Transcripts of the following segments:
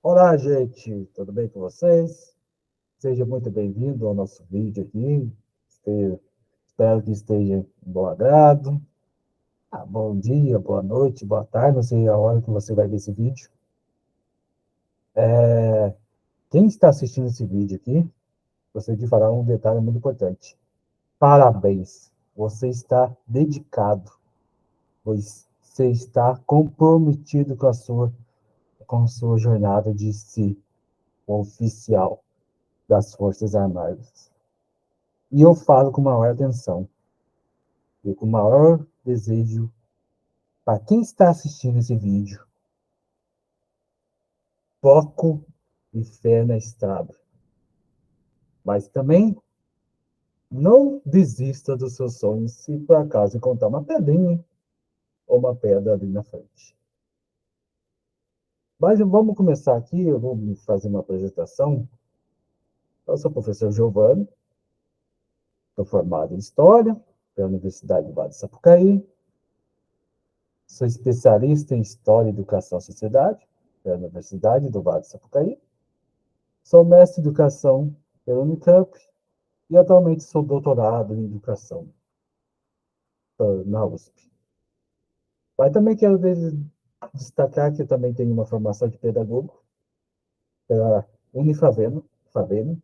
Olá, gente, tudo bem com vocês? Seja muito bem-vindo ao nosso vídeo aqui. Espero que esteja em bom agrado. Bom dia, boa noite, boa tarde, não sei a hora que você vai ver esse vídeo. Quem está assistindo esse vídeo aqui, gostaria de falar um detalhe muito importante. Parabéns, você está dedicado, pois você está comprometido com a sua jornada de ser um oficial das Forças Armadas. E eu falo com maior atenção e com maior desejo para quem está assistindo esse vídeo, foco e fé na estrada. Mas também não desista dos seus sonhos se por acaso encontrar uma pedrinha ou uma pedra ali na frente. Mas vamos começar aqui, eu vou fazer uma apresentação. Eu sou o professor Giovanni, estou formado em História pela Universidade do Vale do Sapucaí, sou especialista em História, Educação e Sociedade pela Universidade do Vale do Sapucaí, sou mestre em Educação pela Unicamp e atualmente sou doutorado em Educação na USP. Mas também quero destacar que eu também tenho uma formação de pedagogo pela Unifaveno, Faveno.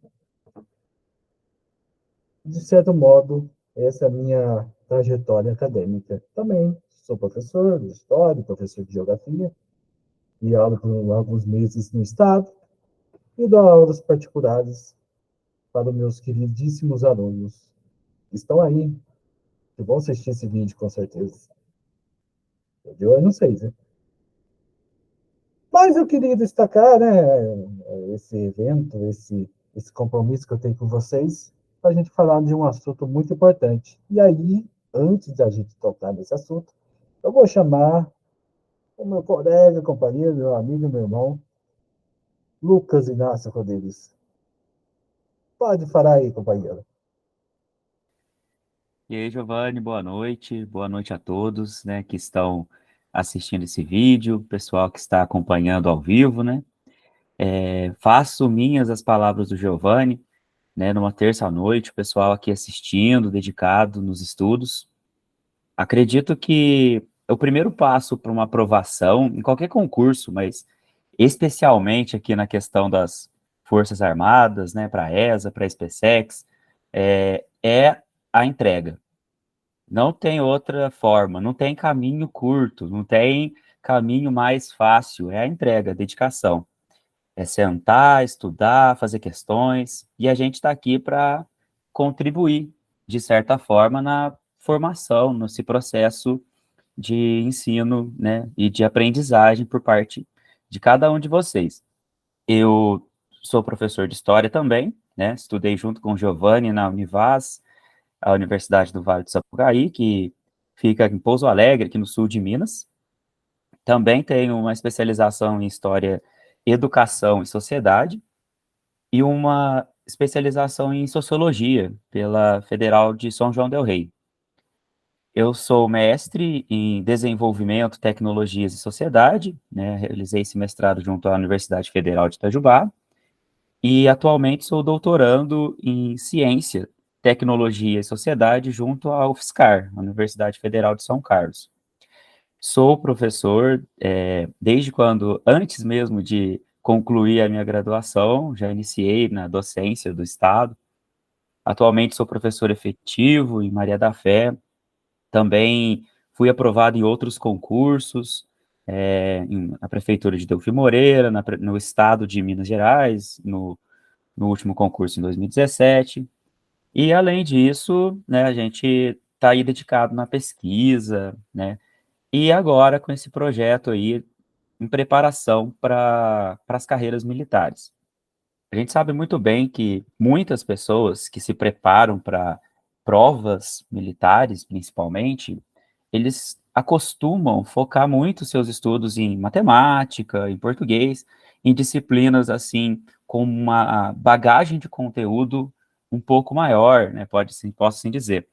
De certo modo, essa é a minha trajetória acadêmica. Também sou professor de História, professor de Geografia, e aula por alguns meses no Estado, e dou aulas particulares para os meus queridíssimos alunos que estão aí, que vão assistir esse vídeo com certeza. Eu não sei, né? Mas eu queria destacar, né, esse evento, esse compromisso que eu tenho com vocês, para a gente falar de um assunto muito importante. E aí, antes da gente tocar nesse assunto, eu vou chamar o meu colega, companheiro, meu amigo, meu irmão, Lucas Inácio Rodrigues. Pode falar aí, companheiro. E aí, Giovanni, boa noite a todos, né, que estão assistindo esse vídeo, pessoal que está acompanhando ao vivo, né. Faço minhas as palavras do Giovanni, né, numa terça à noite, o pessoal aqui assistindo, dedicado nos estudos. Acredito que o primeiro passo para uma aprovação em qualquer concurso, mas especialmente aqui na questão das Forças Armadas, né, para a ESA, para a SpaceX, é a entrega. Não tem outra forma, não tem caminho curto, não tem caminho mais fácil, é a entrega, a dedicação. É sentar, estudar, fazer questões, e a gente está aqui para contribuir, de certa forma, na formação, nesse processo de ensino, né, e de aprendizagem por parte de cada um de vocês. Eu sou professor de História também, né, estudei junto com o Giovanni na Univaz, a Universidade do Vale do Sapucaí, que fica em Pouso Alegre, aqui no sul de Minas. Também tenho uma especialização em História, Educação e Sociedade e uma especialização em Sociologia pela Federal de São João del Rei. Eu sou mestre em Desenvolvimento, Tecnologias e Sociedade, né? Realizei esse mestrado junto à Universidade Federal de Itajubá, e atualmente sou doutorando em Ciência, Tecnologia e Sociedade junto à UFSCar, a Universidade Federal de São Carlos. Sou professor desde quando, antes mesmo de concluir a minha graduação, já iniciei na docência do Estado. Atualmente sou professor efetivo em Maria da Fé, também fui aprovado em outros concursos, na Prefeitura de Delfim Moreira, no Estado de Minas Gerais, no último concurso em 2017. E, além disso, né, a gente está aí dedicado na pesquisa, né? E agora com esse projeto aí em preparação para as carreiras militares. A gente sabe muito bem que muitas pessoas que se preparam para provas militares, principalmente, eles acostumam focar muito seus estudos em matemática, em português, em disciplinas assim com uma bagagem de conteúdo um pouco maior, né, posso assim dizer,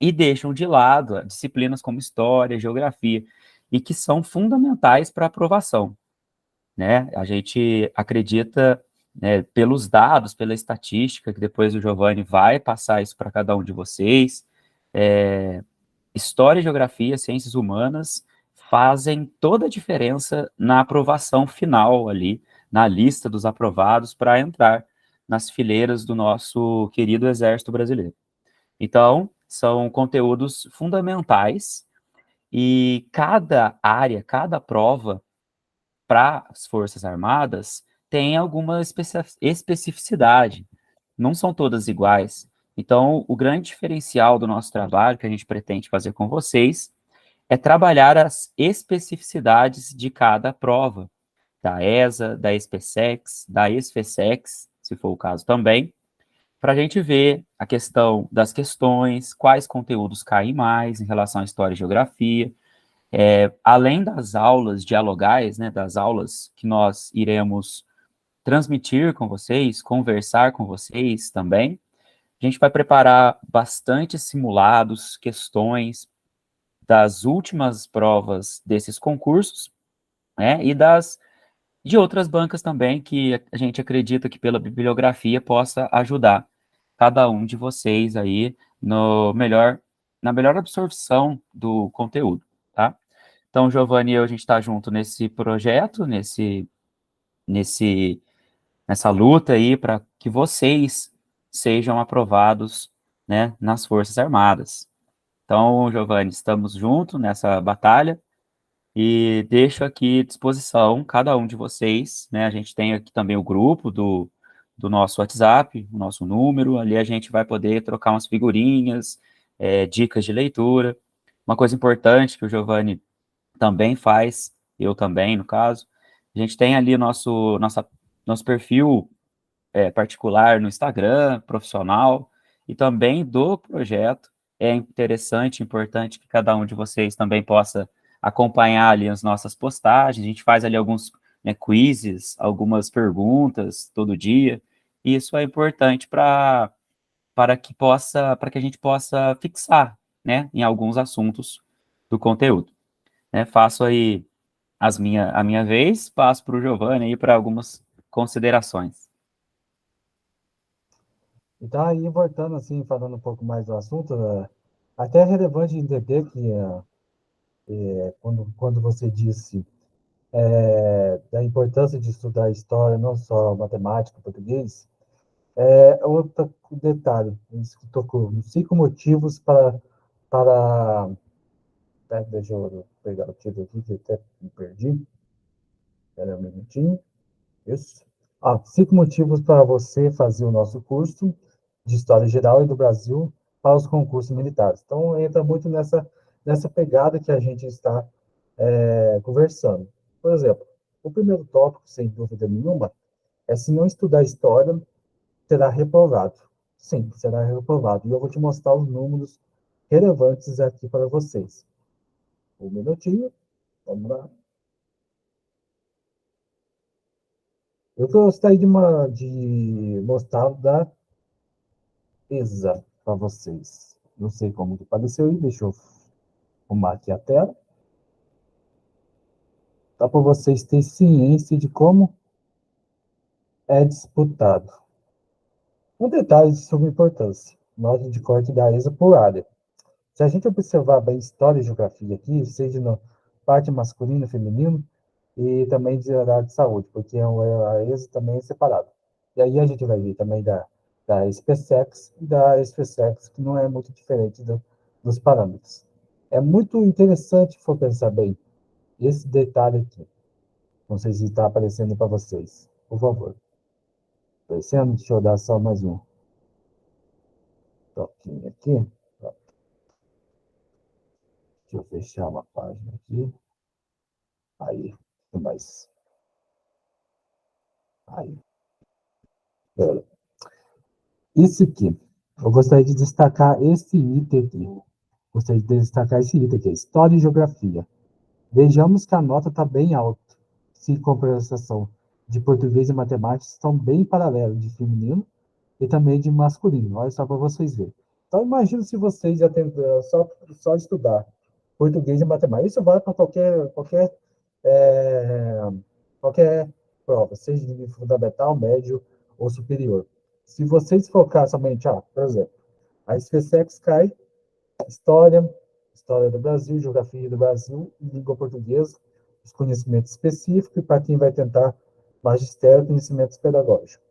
e deixam de lado disciplinas como história, geografia, e que são fundamentais para a aprovação, né? A gente acredita, né, pelos dados, pela estatística, que depois o Giovanni vai passar isso para cada um de vocês, história, geografia, ciências humanas fazem toda a diferença na aprovação final ali, na lista dos aprovados para entrar nas fileiras do nosso querido Exército Brasileiro. Então, são conteúdos fundamentais e cada área, cada prova para as Forças Armadas tem alguma especificidade, não são todas iguais. Então, o grande diferencial do nosso trabalho, que a gente pretende fazer com vocês, é trabalhar as especificidades de cada prova, da ESA, da SPSEX, da SFSEX, se for o caso também, para a gente ver a questão das questões, quais conteúdos caem mais em relação à história e geografia, além das aulas dialogais, né, das aulas que nós iremos transmitir com vocês, conversar com vocês também, a gente vai preparar bastante simulados, questões das últimas provas desses concursos, né, e de outras bancas também que a gente acredita que pela bibliografia possa ajudar cada um de vocês aí na melhor absorção do conteúdo, tá? Então, Giovanni e eu, a gente está junto nesse projeto, nesse, nessa luta aí para que vocês sejam aprovados, né, nas Forças Armadas. Então, Giovanni, estamos juntos nessa batalha e deixo aqui à disposição cada um de vocês, né? A gente tem aqui também o grupo do nosso WhatsApp, o nosso número, ali a gente vai poder trocar umas figurinhas, dicas de leitura. Uma coisa importante que o Giovanni também faz, eu também, no caso, a gente tem ali nosso perfil particular no Instagram, profissional, e também do projeto. É interessante, importante que cada um de vocês também possa acompanhar ali as nossas postagens. A gente faz ali alguns, né, quizzes, algumas perguntas todo dia. E isso é importante para que a gente possa fixar, né, em alguns assuntos do conteúdo. Né? Faço aí a minha vez, passo para o Giovanni aí para algumas considerações. Então, aí, voltando assim, falando um pouco mais do assunto, até é relevante entender que quando você disse da importância de estudar história, não só matemática, português, outro detalhe, isso que tocou, 5 motivos para deixa eu pegar o título aqui, que eu até me perdi, espera um minutinho, isso. 5 motivos para você fazer o nosso curso de História Geral e do Brasil para os concursos militares. Então, entra muito nessa pegada que a gente está conversando. Por exemplo, o primeiro tópico, sem dúvida nenhuma, é se não estudar história, será reprovado. Sim, será reprovado. E eu vou te mostrar os números relevantes aqui para vocês. Um minutinho, vamos lá. Eu gostaria de mostrar da ESA para vocês. Não sei como que apareceu aí, deixa eu arrumar aqui a tela. Dá para vocês terem ciência de como é disputado. Um detalhe de suma importância: nota de corte da ESA por área. Se a gente observar bem história e geografia aqui, seja na parte masculina e feminino, e também de área de saúde, porque a ESA também é separada. E aí a gente vai ver também da SPSEX e da SPSEX, que não é muito diferente dos parâmetros. É muito interessante, se for pensar bem, esse detalhe aqui. Não sei se está aparecendo para vocês. Por favor. Aparecendo? Deixa eu dar só mais um toquinho aqui. Deixa eu fechar uma página aqui. Aí, mais. Aí. Pera. Isso aqui. Eu gostaria de destacar esse item aqui. Gostaria de destacar esse item aqui, História e Geografia. Vejamos que a nota está bem alta. Se compensação de português e matemática estão bem paralelos, de feminino e também de masculino. Olha só para vocês verem. Então, imagina se vocês já tentam só estudar português e matemática. Isso vale para qualquer qualquer prova, seja de nível fundamental, médio ou superior. Se vocês focar somente, por exemplo, a SpaceX cai história, história do Brasil, geografia do Brasil e língua portuguesa, os conhecimentos específicos e para quem vai tentar magistério, conhecimentos pedagógicos.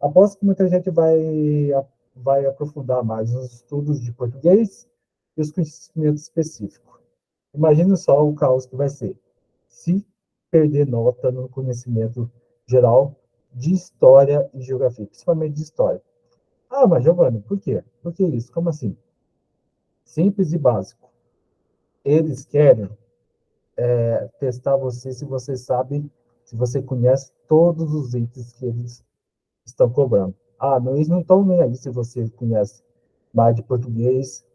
Aposto que muita gente vai aprofundar mais nos estudos de português e os conhecimentos específicos. Imagina só o caos que vai ser se perder nota no conhecimento geral de história e geografia, principalmente de história. Mas Giovanni, por quê? Por que isso? Como assim? Simples e básico. Eles querem testar você se você sabe, se você conhece todos os itens que eles estão cobrando. Não, eles não estão nem aí se você conhece mais de português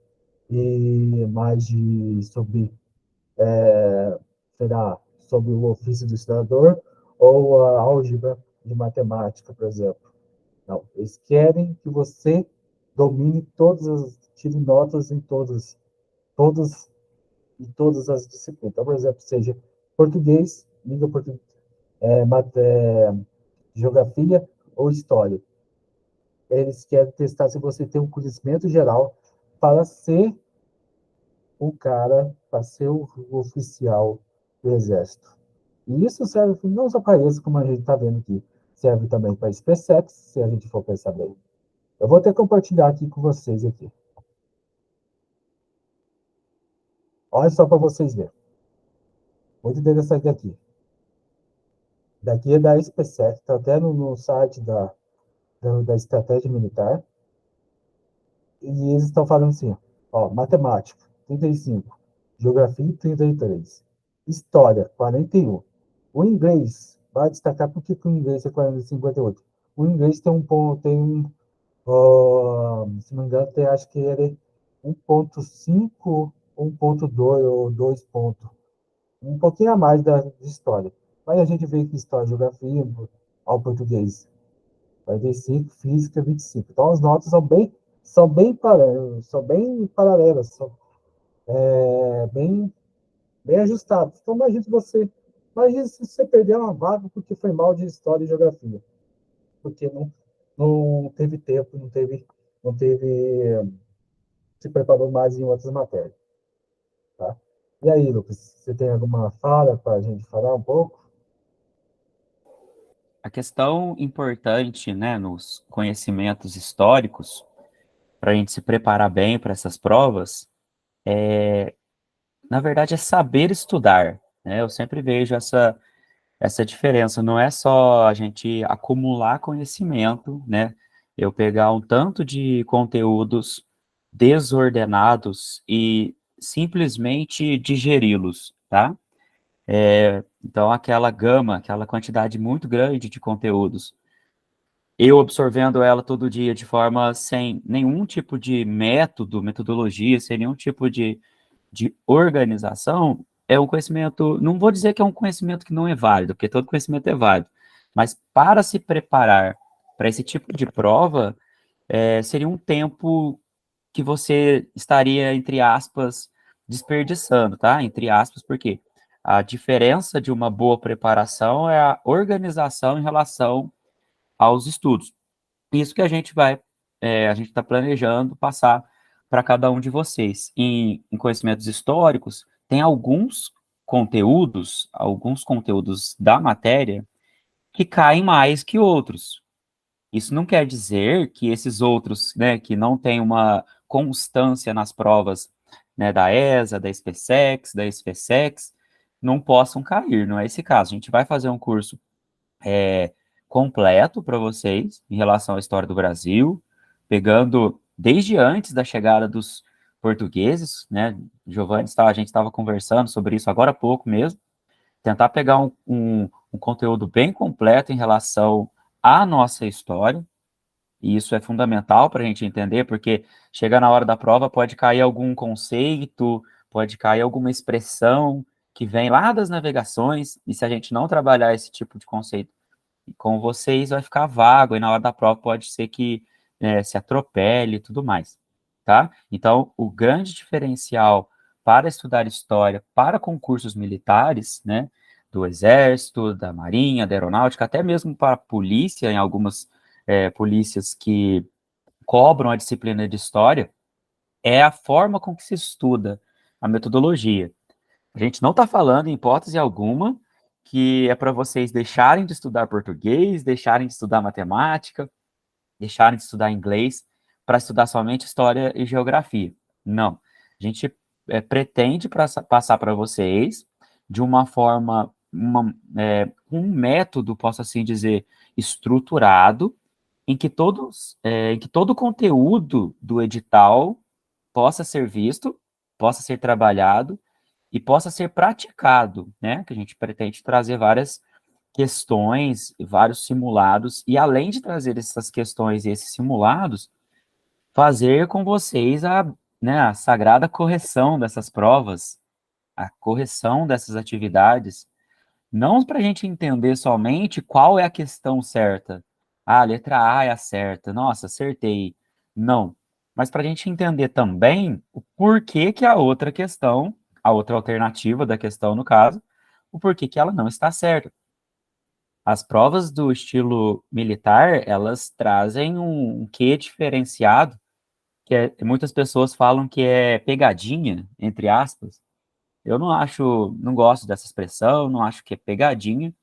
e mais sobre, será, sobre o ofício do historiador ou a álgebra de matemática, por exemplo. Não, eles querem que você domine tire notas todas, em todas as disciplinas. Então, por exemplo, seja português, língua portuguesa, geografia ou história. Eles querem testar se você tem um conhecimento geral para ser o cara, para ser o oficial do Exército. E isso serve não só para isso, como a gente está vendo aqui, serve também para SpaceX, se a gente for pensar bem. Eu vou até compartilhar aqui com vocês aqui. Olha só para vocês verem. Muito interessante aqui. Daqui é da SpaceX, está até no site da Estratégia Militar. E eles estão falando assim, matemática, 35, geografia, 33, história, 41. O inglês, vai destacar por que o inglês é 40, 58. O inglês tem um ponto, se não me engano, acho que ele é 1.5, 1.2 ou 2 pontos. Um pouquinho a mais de história. Mas a gente vê que história, geografia, ao português, 45, física, 25. Então as notas são bem paralelas, são bem ajustadas. Então imagina se você perder uma vaga porque foi mal de história e geografia, porque não teve tempo, não teve, se preparou mais em outras matérias, tá? E aí, Lucas, você tem alguma fala para a gente falar um pouco? A questão importante, né, nos conhecimentos históricos, para a gente se preparar bem para essas provas, na verdade, é saber estudar, né? Eu sempre vejo essa diferença. Não é só a gente acumular conhecimento, né? Eu pegar um tanto de conteúdos desordenados e simplesmente digeri-los, tá? Então, aquela gama, aquela quantidade muito grande de conteúdos, eu absorvendo ela todo dia de forma sem nenhum tipo de metodologia, sem nenhum tipo de organização, é um conhecimento, não vou dizer que é um conhecimento que não é válido, porque todo conhecimento é válido, mas para se preparar para esse tipo de prova, seria um tempo que você estaria, entre aspas, desperdiçando, tá? Entre aspas, porque a diferença de uma boa preparação é a organização em relação aos estudos. Isso que a gente está planejando passar para cada um de vocês. Em conhecimentos históricos, tem alguns conteúdos da matéria que caem mais que outros. Isso não quer dizer que esses outros, né, que não têm uma constância nas provas, né, da ESA, da SpaceX, da SpaceX, não possam cair, não é esse caso. A gente vai fazer um curso completo para vocês em relação à história do Brasil, pegando desde antes da chegada dos portugueses, né? Giovanni, a gente estava conversando sobre isso agora há pouco mesmo, tentar pegar um conteúdo bem completo em relação à nossa história, e isso é fundamental para a gente entender, porque chega na hora da prova, pode cair algum conceito, pode cair alguma expressão que vem lá das navegações, e se a gente não trabalhar esse tipo de conceito com vocês vai ficar vago, e na hora da prova pode ser que se atropele e tudo mais, tá? Então, o grande diferencial para estudar história para concursos militares, né, do Exército, da Marinha, da Aeronáutica, até mesmo para a polícia, em algumas polícias que cobram a disciplina de História, é a forma com que se estuda a metodologia. A gente não está falando, em hipótese alguma, que é para vocês deixarem de estudar português, deixarem de estudar matemática, deixarem de estudar inglês para estudar somente história e geografia. Não. A gente pretende passar para vocês de uma forma, um método, posso assim dizer, estruturado, em que todo o conteúdo do edital possa ser visto, possa ser trabalhado e possa ser praticado, né? Que a gente pretende trazer várias questões, vários simulados, e além de trazer essas questões e esses simulados, fazer com vocês a sagrada correção dessas provas, a correção dessas atividades, não para a gente entender somente qual é a questão certa. Ah, a letra A é a certa. Nossa, acertei. Não. Mas para a gente entender também o porquê que a outra questão, a outra alternativa da questão, no caso, o porquê que ela não está certa. As provas do estilo militar, elas trazem um quê diferenciado, muitas pessoas falam que é pegadinha, entre aspas. Eu não acho, não gosto dessa expressão, não acho que é pegadinha.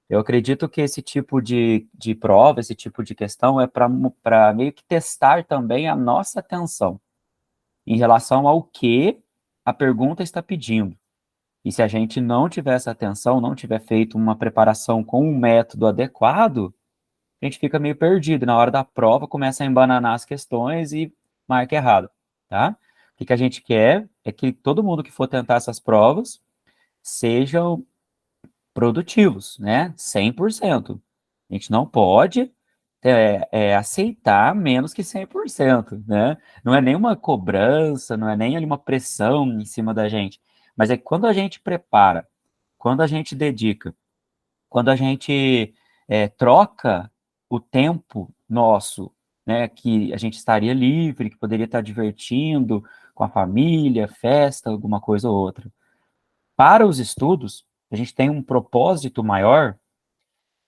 Eu acredito que esse tipo de prova, esse tipo de questão é para meio que testar também a nossa atenção em relação ao que a pergunta está pedindo. E se a gente não tiver essa atenção, não tiver feito uma preparação com um método adequado, a gente fica meio perdido. Na hora da prova, começa a embananar as questões e marca errado, tá? O que a gente quer é que todo mundo que for tentar essas provas sejam produtivos, né? 100%. A gente não pode aceitar menos que 100%, né? Não é nenhuma cobrança, não é nem ali uma pressão em cima da gente, mas é que quando a gente prepara, quando a gente dedica, quando a gente troca o tempo nosso, né, que a gente estaria livre, que poderia estar divertindo com a família, festa, alguma coisa ou outra, para os estudos, a gente tem um propósito maior,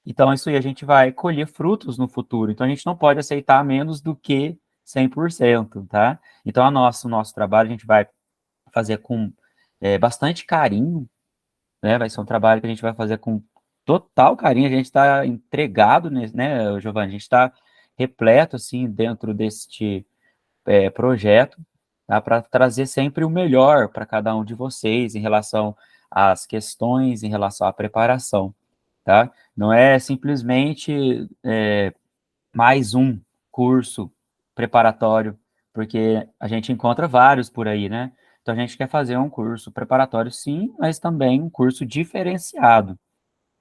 então isso aí a gente vai colher frutos no futuro. Então a gente não pode aceitar menos do que 100%, tá? Então o nosso trabalho a gente vai fazer com bastante carinho, né? Vai ser um trabalho que a gente vai fazer com total carinho. A gente está entregado, né, Giovanni? A gente está repleto, assim, dentro deste projeto, tá? Para trazer sempre o melhor para cada um de vocês em relação às questões, em relação à preparação, tá? Não é simplesmente mais um curso preparatório, porque a gente encontra vários por aí, né? Então a gente quer fazer um curso preparatório, sim, mas também um curso diferenciado,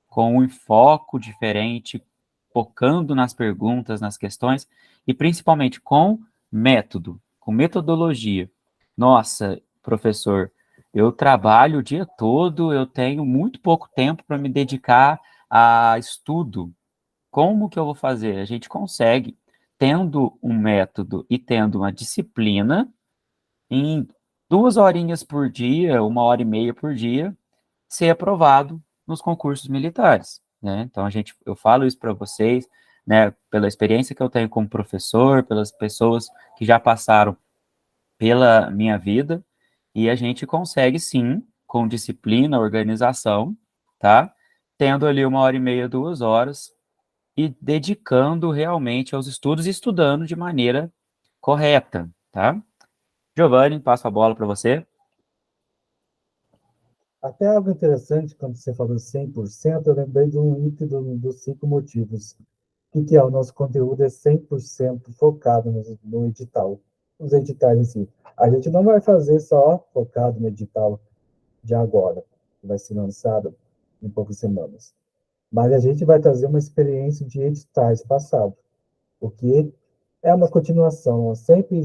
com um foco diferente, focando nas perguntas, nas questões, e principalmente com método, com metodologia. Nossa, professor, eu trabalho o dia todo, eu tenho muito pouco tempo para me dedicar a estudo. Como que eu vou fazer? A gente consegue, tendo um método e tendo uma disciplina, em 2 horinhas por dia, 1 hora e meia por dia, ser aprovado nos concursos militares, né? Então eu falo isso para vocês, né? Pela experiência que eu tenho como professor, pelas pessoas que já passaram pela minha vida, e a gente consegue sim, com disciplina, organização, tá? Tendo ali 1 hora e meia, 2 horas, e dedicando realmente aos estudos e estudando de maneira correta, tá? Giovanni, passo a bola para você. Até algo interessante, quando você falou 100%, eu lembrei de um item dos 5 motivos. Que é o nosso conteúdo é 100% focado no edital, nos editais em si. A gente não vai fazer só focado no edital de agora, que vai ser lançado em poucas semanas. Mas a gente vai trazer uma experiência de editais passados, porque é uma continuação. Sempre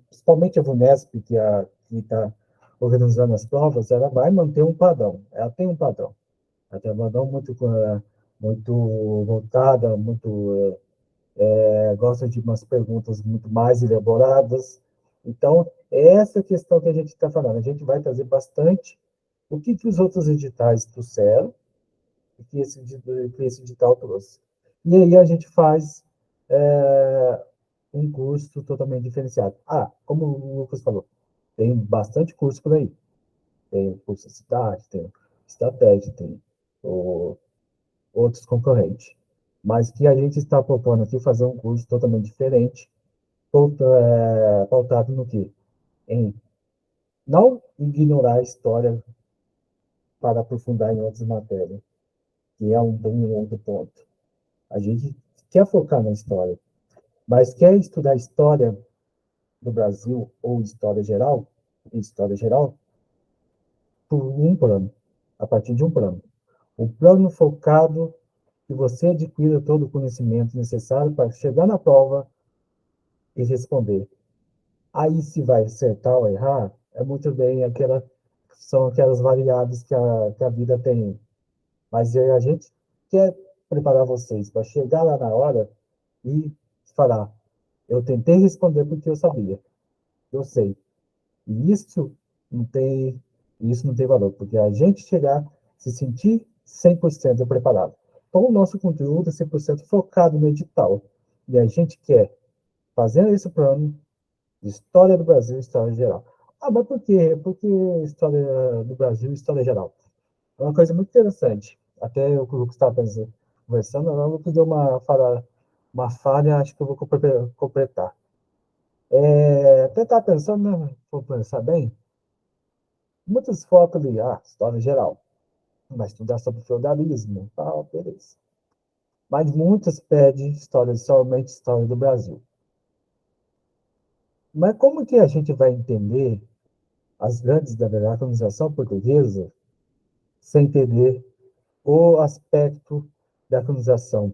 principalmente a VUNESP, que está organizando as provas, ela vai manter um padrão. Ela tem um padrão. Ela tem um padrão muito voltada, gosta de umas perguntas muito mais elaboradas. Então, é essa questão que a gente está falando. A gente vai trazer bastante o que os outros editais trouxeram e que esse edital trouxe. E aí a gente faz um curso totalmente diferenciado. Como o Lucas falou, tem bastante curso por aí. Tem o curso de cidade, tem estratégia, tem o, outros concorrentes. Mas que a gente está propondo aqui fazer um curso totalmente diferente, pautado no quê? Em não ignorar a história para aprofundar em outras matérias, que é um outro ponto. A gente quer focar na história, mas quer estudar história do Brasil ou história geral, por um plano, a partir de um plano. O plano focado que você adquira todo o conhecimento necessário para chegar na prova e responder. Aí, se vai acertar ou errar, é muito bem são aquelas variáveis que a vida tem. Mas a gente quer preparar vocês para chegar lá na hora e falar: eu tentei responder porque eu sabia, eu sei. E isso não tem valor, porque a gente chegar, se sentir 100% preparado. Então, o nosso conteúdo é 100% focado no edital. E a gente quer fazer esse plano de história do Brasil e história geral. Mas por quê? Porque história do Brasil e história geral. É uma coisa muito interessante. Até o que o Lucas estava conversando, o Lucas deu uma falha, acho que eu vou completar. Até estava pensando, né? Vou pensar bem, muitos focam ali, história geral. Vai estudar sobre feudalismo, tal, beleza. Mas muitos pedem somente história do Brasil. Mas como que a gente vai entender as grandes da colonização portuguesa sem entender o aspecto da colonização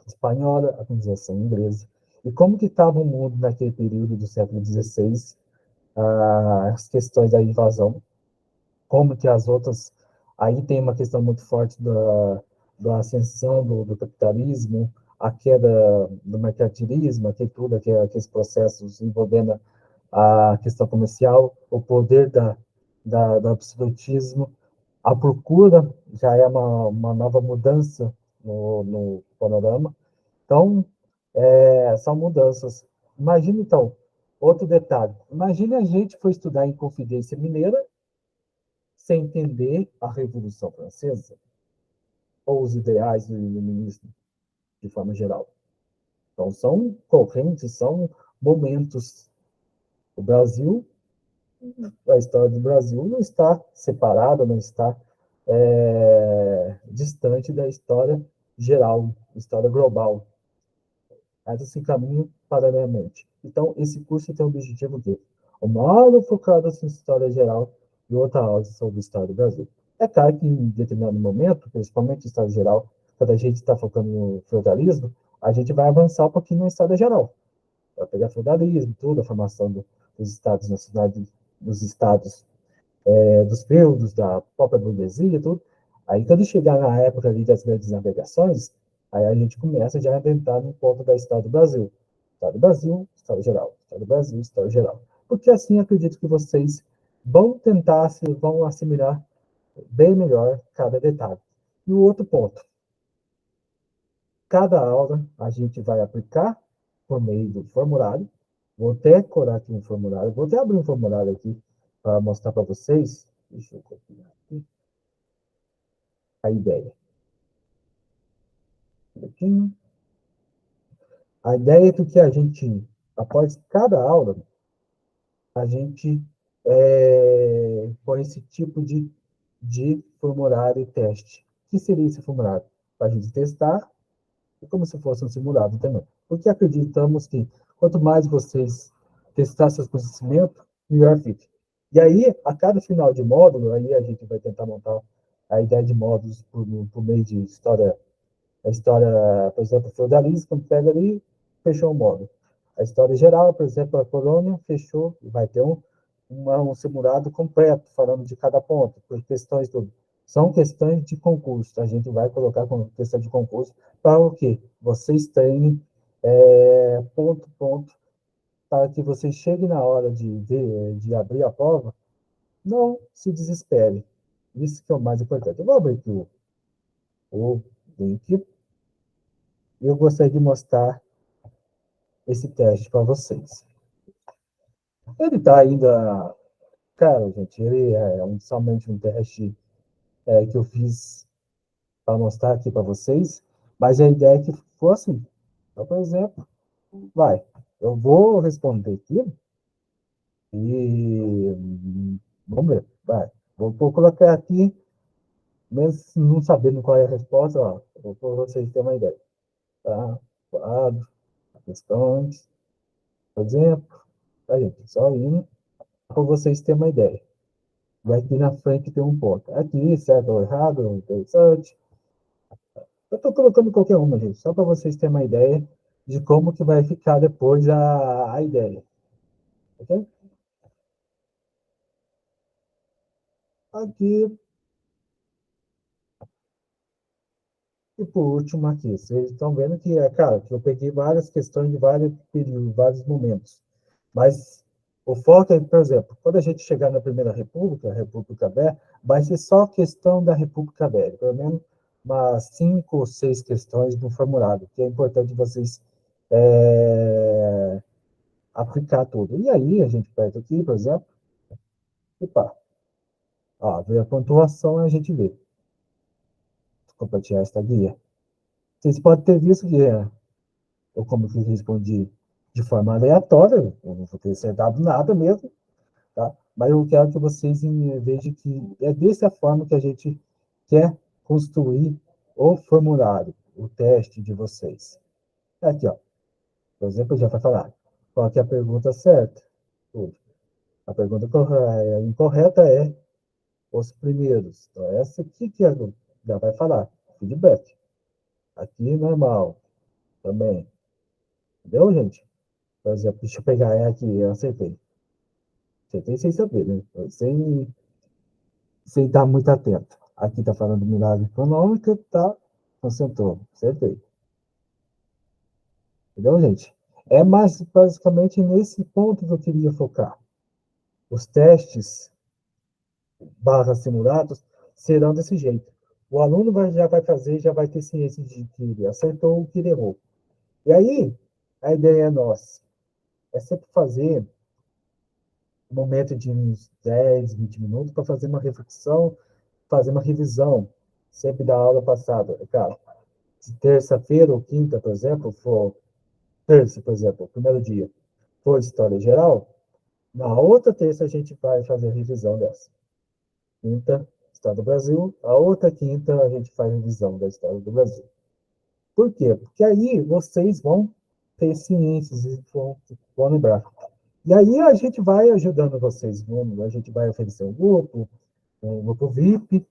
espanhola, a colonização inglesa, e como que estava o mundo naquele período do século XVI, as questões da invasão, como que as outras... Aí tem uma questão muito forte da ascensão do capitalismo, a queda do mercantilismo, aqueles processos envolvendo a questão comercial, o poder do absolutismo, a procura já é uma nova mudança no panorama. Então, são mudanças. Imagina, então, outro detalhe. Imagine a gente foi estudar em Confidência Mineira sem entender a Revolução Francesa ou os ideais do iluminismo, de forma geral. Então, são correntes, são momentos. O Brasil, a história do Brasil não está separada, não está distante da história geral, história global. Mas se caminham paralelamente. Então, esse curso tem o objetivo de uma aula focada em história geral e outra aula sobre história do Brasil. É claro que em determinado momento, principalmente história geral, quando a gente está focando no feudalismo, a gente vai avançar um pouquinho na história geral. Vai pegar feudalismo, tudo, a formação dos estados nacionais, dos estados dos feudos, da própria burguesia, tudo. Aí, quando chegar na época ali das grandes navegações, aí a gente começa já a adentrar no ponto da história do Brasil. História do Brasil, história geral. História do Brasil, história geral. Porque assim acredito que vocês vão assimilar bem melhor cada detalhe. E o outro ponto, cada aula a gente vai aplicar por meio do formulário. Vou até colar aqui um formulário, vou até abrir um formulário aqui para mostrar para vocês. Deixa eu copiar aqui a ideia. Um pouquinho. A ideia é que a gente, após cada aula, a gente põe esse tipo de formulário e teste. O que seria esse formulário? Para a gente testar, é como se fosse um simulado também. Porque acreditamos que quanto mais vocês testar seus conhecimentos, melhor fica. E aí, a cada final de módulo, aí a gente vai tentar montar a ideia de módulos por meio de história. A história, por exemplo, feudalismo, quando pega ali, fechou o módulo. A história geral, por exemplo, a colônia, fechou, vai ter um simulado completo, falando de cada ponto, por questões tudo. São questões de concurso, a gente vai colocar como questão de concurso para o quê? Vocês treinem ponto, ponto, para que vocês cheguem na hora de abrir a prova, não se desespere. Isso que é o mais importante. Eu vou abrir aqui o link e eu gostaria de mostrar esse teste para vocês. Ele está ainda. Cara, gente, ele é somente um teste que eu fiz para mostrar aqui para vocês, mas a ideia é que fosse, então, por exemplo, vai, eu vou responder aqui e vamos ver, vai. Vou colocar aqui, mesmo não sabendo qual é a resposta, ó, para vocês terem uma ideia. Tá? Quadro, questões, por exemplo, tá, gente? Só indo para vocês terem uma ideia. Vai aqui na frente tem um ponto. Aqui, certo ou errado, interessante. Eu estou colocando qualquer uma, gente, só para vocês terem uma ideia de como que vai ficar depois a ideia. Ok? Aqui, e por último aqui, vocês estão vendo que, cara, que eu peguei várias questões de vários períodos, vários momentos. Mas o foco é, por exemplo, quando a gente chegar na Primeira República, a República Velha, vai ser só questão da República Velha, pelo menos umas 5 ou 6 questões do formulário, que é importante vocês aplicar tudo. E aí, a gente pega aqui, por exemplo, e pá, ó, vê a pontuação e a gente vê. Vou compartilhar esta guia. Vocês podem ter visto que eu como que respondi de forma aleatória, eu não vou ter acertado nada mesmo, tá? Mas eu quero que vocês vejam que é dessa forma que a gente quer construir o formulário, o teste de vocês. Aqui, ó, por exemplo, já vai falar qual que é a pergunta certa. A pergunta incorreta é os primeiros. Então, essa aqui que já vai falar, feedback. Aqui, normal, também. Entendeu, gente? Por exemplo, deixa eu pegar aqui, eu acertei. Acertei sem saber, né? Sem estar muito atento. Aqui está falando do milagre econômico, tá? Concentrou, acertei. Entendeu, gente? É mais basicamente nesse ponto que eu queria focar. Os testes barra simulados serão desse jeito. O aluno já vai fazer, já vai ter ciência de que ele acertou ou que ele errou. E aí, a ideia é nossa. É sempre fazer um momento de uns 10, 20 minutos para fazer uma reflexão, fazer uma revisão, sempre da aula passada. Cara, se terça-feira ou quinta, por exemplo, for terça, por exemplo, o primeiro dia, for história geral, na outra terça a gente vai fazer a revisão dessa. Quinta, História do Brasil, a outra quinta a gente faz a revisão da História do Brasil. Por quê? Porque aí vocês vão ter ciências e vão lembrar. E aí a gente vai ajudando vocês, a gente vai oferecer um grupo VIP,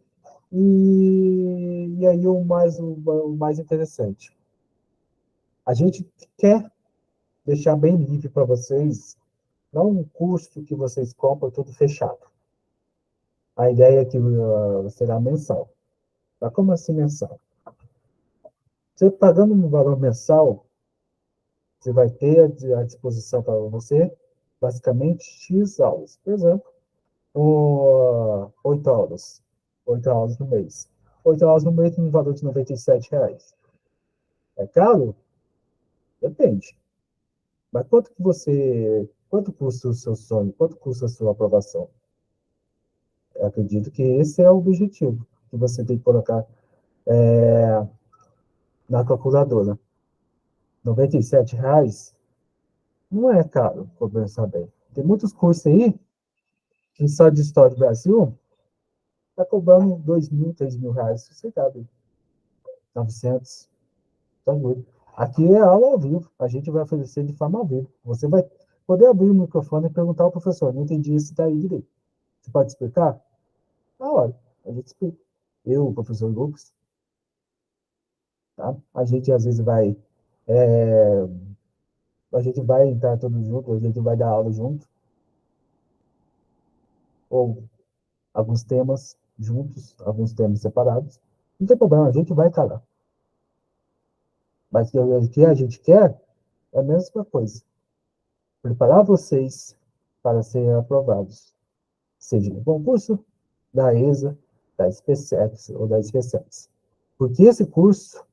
e aí o mais interessante, a gente quer deixar bem livre para vocês, não um custo que vocês compram tudo fechado. A ideia é que será mensal. Tá? Como assim mensal? Você pagando um valor mensal, você vai ter à disposição para você, basicamente, X aulas. Por exemplo, 8 aulas. 8 aulas no mês. 8 aulas no mês tem um valor de R$ 97. É caro? Depende. Mas quanto custa o seu sonho? Quanto custa a sua aprovação? Eu acredito que esse é o objetivo que você tem que colocar na calculadora. R$ 97 não é caro, vou pensar bem. Tem muitos cursos aí, que só de História do Brasil, está cobrando R$ 2.000, R$ 3.000, sossegado. 900, tá doido. Aqui é aula ao vivo, a gente vai oferecer de forma ao vivo. Você vai poder abrir o microfone e perguntar ao professor, não entendi isso daí direito. Você pode explicar? Na hora, a gente explica. Eu, o professor Lucas, tá? A gente às vezes é, a gente vai entrar todos juntos, a gente vai dar aula junto, ou alguns temas juntos, alguns temas separados. Não tem problema, a gente vai calar. Mas o que a gente quer é a mesma coisa. Preparar vocês para serem aprovados, seja no concurso da ESA, da SpaceX ou da SpaceX. Porque esse curso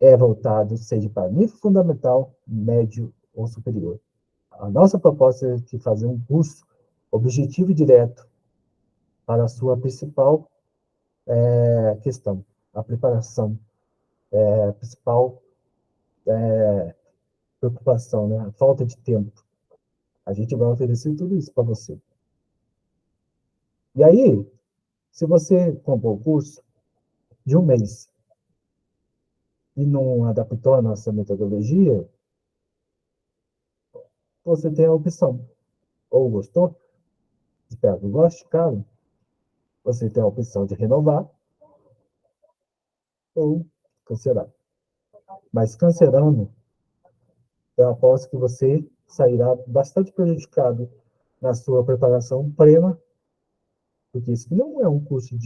é voltado, seja para nível fundamental, médio ou superior. A nossa proposta é de fazer um curso objetivo e direto para a sua principal questão, a preparação, a principal preocupação, né? A falta de tempo. A gente vai oferecer tudo isso para você. E aí, se você comprou o curso de um mês e não adaptou a nossa metodologia, você tem a opção. Ou gostou, espero que goste, claro. Você tem a opção de renovar ou cancelar. Mas cancelando, eu aposto que você sairá bastante prejudicado na sua preparação plena, porque isso não é um curso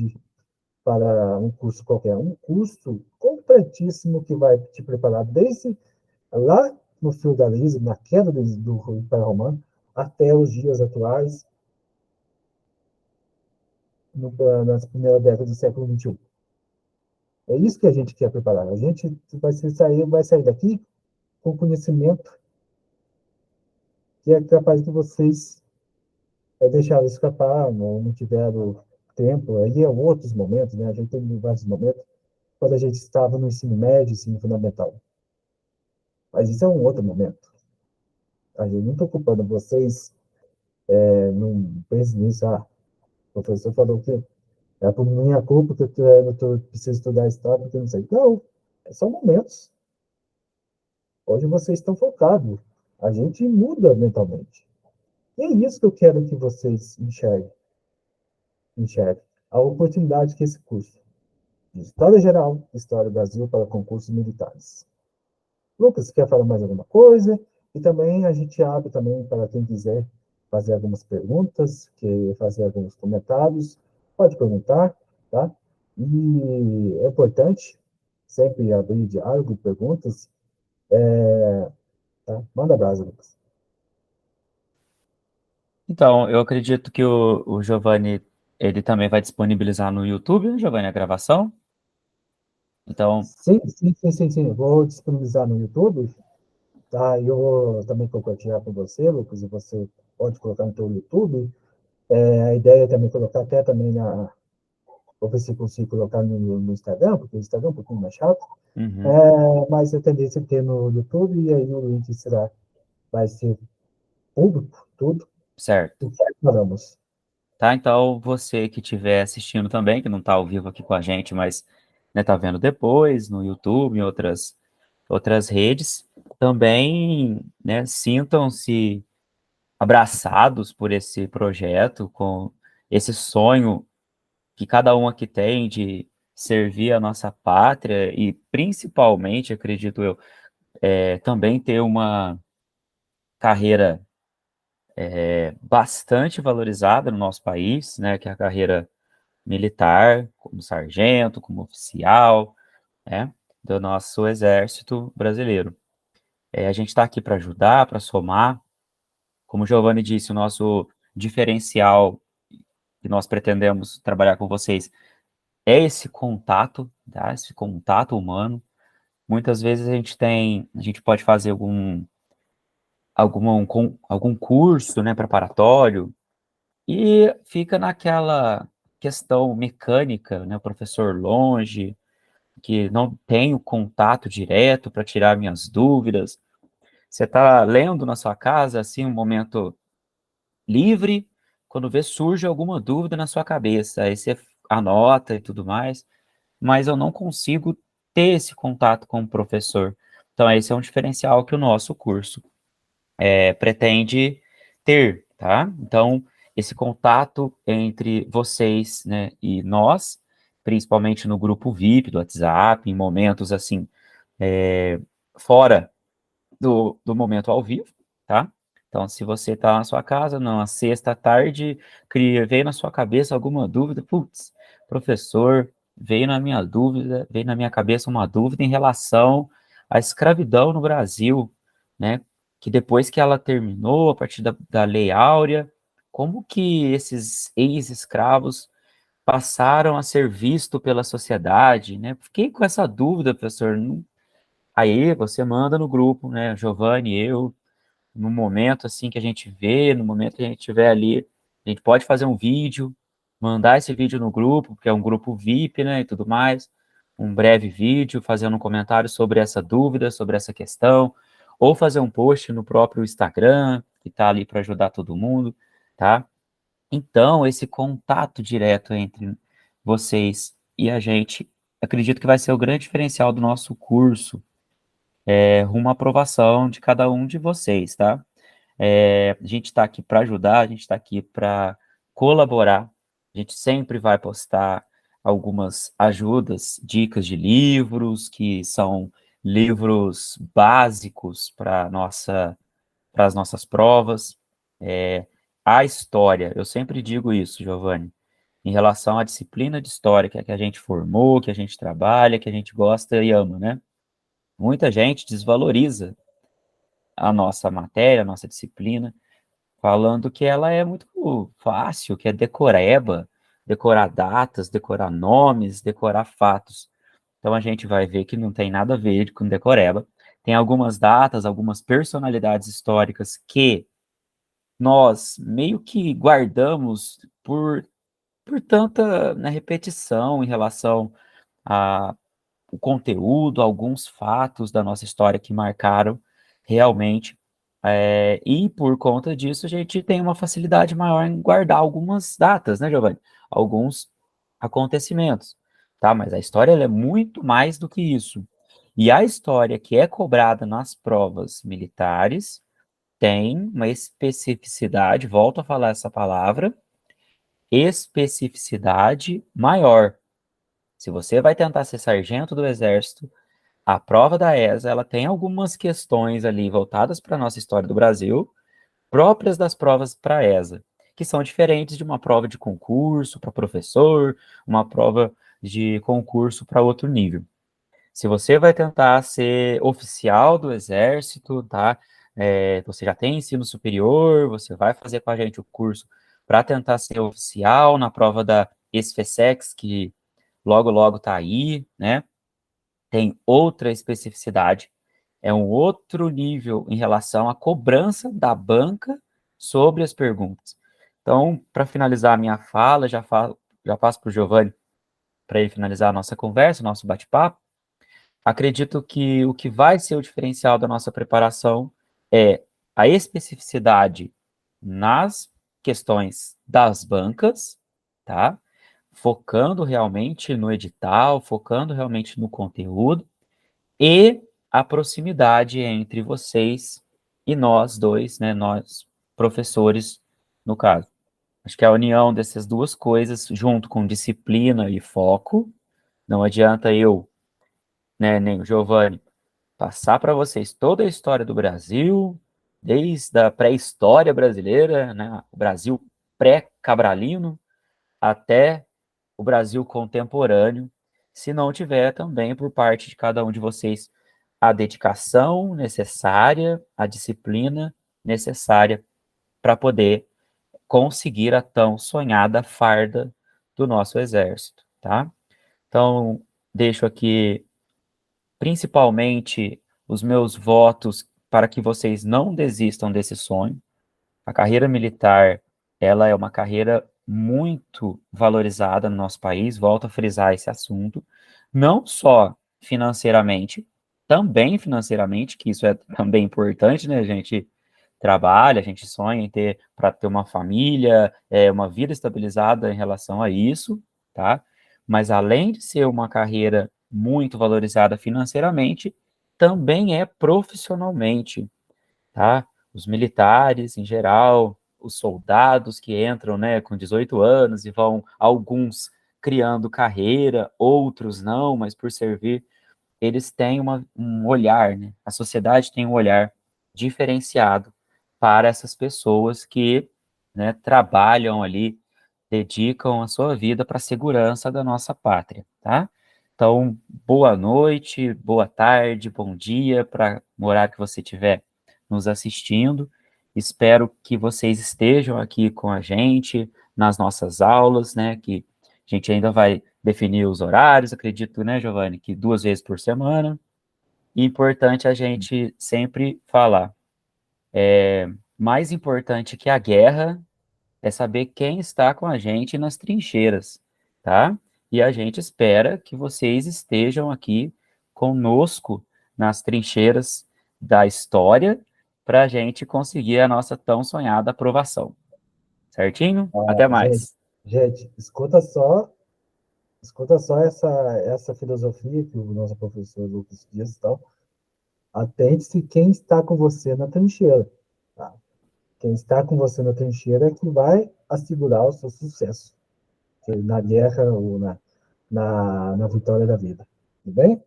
para um curso qualquer, é um curso completíssimo que vai te preparar desde lá no feudalismo, na queda do Império Romano, até os dias atuais, nas primeiras décadas do século XXI. É isso que a gente quer preparar. A gente vai sair daqui com conhecimento que é capaz de vocês deixaram escapar, não tiveram tempo. Aí é outros momentos, né? A gente tem vários momentos quando a gente estava no ensino médio, ensino fundamental. Mas isso é um outro momento. A gente não está culpando vocês, não pense nisso. O professor falou que é por minha culpa que eu preciso estudar história, porque eu não sei. Não, são momentos. Hoje vocês estão focados. A gente muda mentalmente. E é isso que eu quero que vocês enxerguem. A oportunidade que esse curso de História Geral, História do Brasil para concursos militares. Lucas, quer falar mais alguma coisa? E também a gente abre também para quem quiser fazer algumas perguntas, que fazer alguns comentários, pode perguntar, tá? E é importante sempre abrir diálogo, perguntas, tá? Manda brasa, Lucas. Então, eu acredito que o Giovanni, ele também vai disponibilizar no YouTube, né, Giovanni, a gravação. Então, Sim, sim, sim, sim, sim. Vou disponibilizar no YouTube, tá? Eu vou também compartilhar com você, Lucas, e você pode colocar no seu YouTube. A ideia é também colocar até também vou ver se consigo colocar no Instagram, porque o Instagram é um pouquinho mais chato, uhum, mas a tendência é ter no YouTube, e aí o link vai ser público, tudo, certo. o que falamos. Tá? Então, você que estiver assistindo também, que não está ao vivo aqui com a gente, mas né, tá vendo depois no YouTube, em outras redes, também, né, sintam-se abraçados por esse projeto, com esse sonho que cada um aqui tem de servir a nossa pátria e, principalmente, acredito eu, também ter uma carreira bastante valorizada no nosso país, né, que é a carreira militar, como sargento, como oficial, né, do nosso exército brasileiro. A gente está aqui para ajudar, para somar. Como o Giovanni disse, o nosso diferencial que nós pretendemos trabalhar com vocês é esse contato, tá? Esse contato humano. Muitas vezes a gente pode fazer algum curso, né, preparatório, e fica naquela questão mecânica, né, o professor longe, que não tenho contato direto para tirar minhas dúvidas. Você está lendo na sua casa, assim, um momento livre, quando vê surge alguma dúvida na sua cabeça, aí você anota e tudo mais, mas eu não consigo ter esse contato com o professor. Então, esse é um diferencial que o nosso curso pretende ter, tá? Então, esse contato entre vocês, né, e nós, principalmente no grupo VIP do WhatsApp, em momentos assim, é, fora do momento ao vivo, tá? Então, se você está na sua casa, numa sexta tarde, veio na sua cabeça alguma dúvida, putz, professor, veio na minha cabeça uma dúvida em relação à escravidão no Brasil, né? Que depois que ela terminou, a partir da Lei Áurea, como que esses ex-escravos passaram a ser visto pela sociedade, né? Fiquei com essa dúvida, professor. Aí você manda no grupo, né? Giovanni, eu, no momento assim que a gente vê, no momento que a gente estiver ali, a gente pode fazer um vídeo, mandar esse vídeo no grupo, porque é um grupo VIP, né, e tudo mais, um breve vídeo fazendo um comentário sobre essa dúvida, sobre essa questão, ou fazer um post no próprio Instagram, que está ali para ajudar todo mundo, tá? Então, esse contato direto entre vocês e a gente, acredito que vai ser o grande diferencial do nosso curso, rumo à aprovação de cada um de vocês, tá? A gente está aqui para ajudar, a gente está aqui para colaborar. A gente sempre vai postar algumas ajudas, dicas de livros, que são livros básicos para as nossas provas. A história, eu sempre digo isso, Giovanni, em relação à disciplina de história que a gente formou, que a gente trabalha, que a gente gosta e ama, né? Muita gente desvaloriza a nossa matéria, a nossa disciplina, falando que ela é muito fácil, que é decoreba, decorar datas, decorar nomes, decorar fatos. Então a gente vai ver que não tem nada a ver com decoreba. Tem algumas datas, algumas personalidades históricas que nós meio que guardamos por tanta, né, repetição em relação a o conteúdo, alguns fatos da nossa história que marcaram realmente. E por conta disso, a gente tem uma facilidade maior em guardar algumas datas, né, Giovanni? Alguns acontecimentos, tá? Mas a história ela é muito mais do que isso. E a história que é cobrada nas provas militares tem uma especificidade, volto a falar essa palavra, especificidade maior. Se você vai tentar ser sargento do Exército, a prova da ESA, ela tem algumas questões ali voltadas para a nossa história do Brasil, próprias das provas para a ESA, que são diferentes de uma prova de concurso para professor, uma prova de concurso para outro nível. Se você vai tentar ser oficial do Exército, tá? Você já tem ensino superior, você vai fazer com a gente o curso para tentar ser oficial na prova da SFSEX, que logo, logo está aí, né? Tem outra especificidade, é um outro nível em relação à cobrança da banca sobre as perguntas. Então, para finalizar a minha fala, já passo para o Giovanni para ele finalizar a nossa conversa, nosso bate-papo. Acredito que o que vai ser o diferencial da nossa preparação é a especificidade nas questões das bancas, tá? Focando realmente no edital, focando realmente no conteúdo, e a proximidade entre vocês e nós dois, né, nós professores, no caso. Acho que a união dessas duas coisas, junto com disciplina e foco, não adianta eu, né, nem o Giovanni, passar para vocês toda a história do Brasil, desde a pré-história brasileira, né, o Brasil pré-cabralino, até o Brasil contemporâneo, se não tiver também por parte de cada um de vocês a dedicação necessária, a disciplina necessária para poder conseguir a tão sonhada farda do nosso exército, tá? Então, deixo aqui principalmente os meus votos para que vocês não desistam desse sonho. A carreira militar, ela é uma carreira muito valorizada no nosso país, volto a frisar esse assunto, não só financeiramente, também financeiramente, que isso é também importante, né? A gente trabalha, a gente sonha em ter para ter uma família, uma vida estabilizada em relação a isso, tá? Mas além de ser uma carreira muito valorizada financeiramente, também é profissionalmente, tá? Os militares, em geral, os soldados que entram, né, com 18 anos e vão, alguns criando carreira, outros não, mas por servir, eles têm um olhar, né? A sociedade tem um olhar diferenciado para essas pessoas que, né, trabalham ali, dedicam a sua vida para a segurança da nossa pátria, tá? Então, boa noite, boa tarde, bom dia, para o horário que você estiver nos assistindo. Espero que vocês estejam aqui com a gente nas nossas aulas, né? Que gente ainda vai definir os horários, acredito, né, Giovanni, que 2 vezes por semana. E importante a gente sempre falar. Mais importante que a guerra é saber quem está com a gente nas trincheiras, tá? E a gente espera que vocês estejam aqui conosco nas trincheiras da história para a gente conseguir a nossa tão sonhada aprovação. Certinho? Ah, Até gente, mais. gente, escuta só essa filosofia que o nosso professor Lucas diz, então. Atente-se quem está com você na trincheira. Tá? Quem está com você na trincheira é que vai assegurar o seu sucesso na guerra ou na vitória da vida. Tudo bem?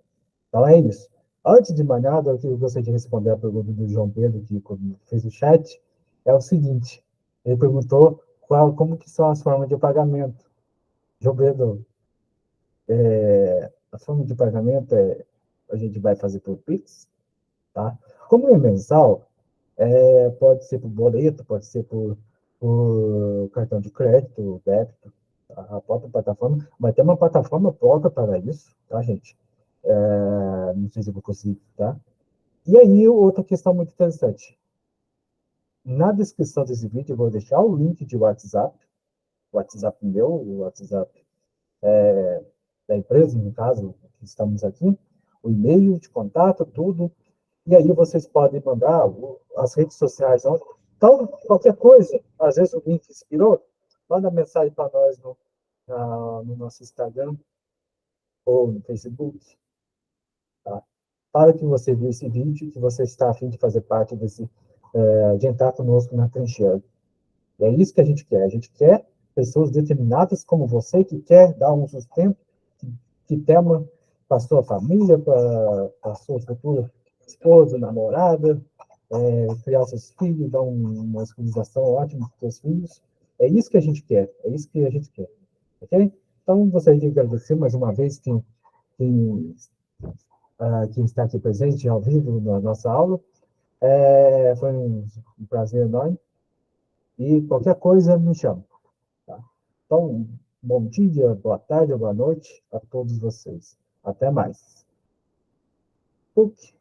Então é isso. Antes de mais nada, eu gostaria de responder a pergunta do João Pedro, que fez o chat, é o seguinte, ele perguntou como que são as formas de pagamento. João Pedro, a forma de pagamento a gente vai fazer por Pix, tá? Como é mensal, pode ser por boleto, pode ser por cartão de crédito, débito, a própria plataforma, mas tem uma plataforma própria para isso, tá, gente? Não sei se eu vou conseguir, tá? E aí, outra questão muito interessante. Na descrição desse vídeo, eu vou deixar o link de WhatsApp, o WhatsApp meu, o WhatsApp da empresa, no caso, que estamos aqui, o e-mail de contato, tudo. E aí vocês podem mandar as redes sociais. Então, qualquer coisa, às vezes o link inspirou, manda mensagem para nós no nosso Instagram ou no Facebook. Tá? Fala que você viu esse vídeo, que você está a fim de fazer parte de entrar conosco na trincheira. E é isso que a gente quer. A gente quer pessoas determinadas como você, que quer dar um sustento, que tema para a sua família, para a sua futura esposa, namorada, criar seus filhos, dar uma escolarização ótima para os seus filhos. É isso que a gente quer. É isso que a gente quer. Ok? Então, gostaria de agradecer mais uma vez quem, quem está aqui presente ao vivo na nossa aula. Foi um prazer enorme. E qualquer coisa, me chama. Tá? Então, bom dia, boa tarde, boa noite a todos vocês. Até mais. PUC.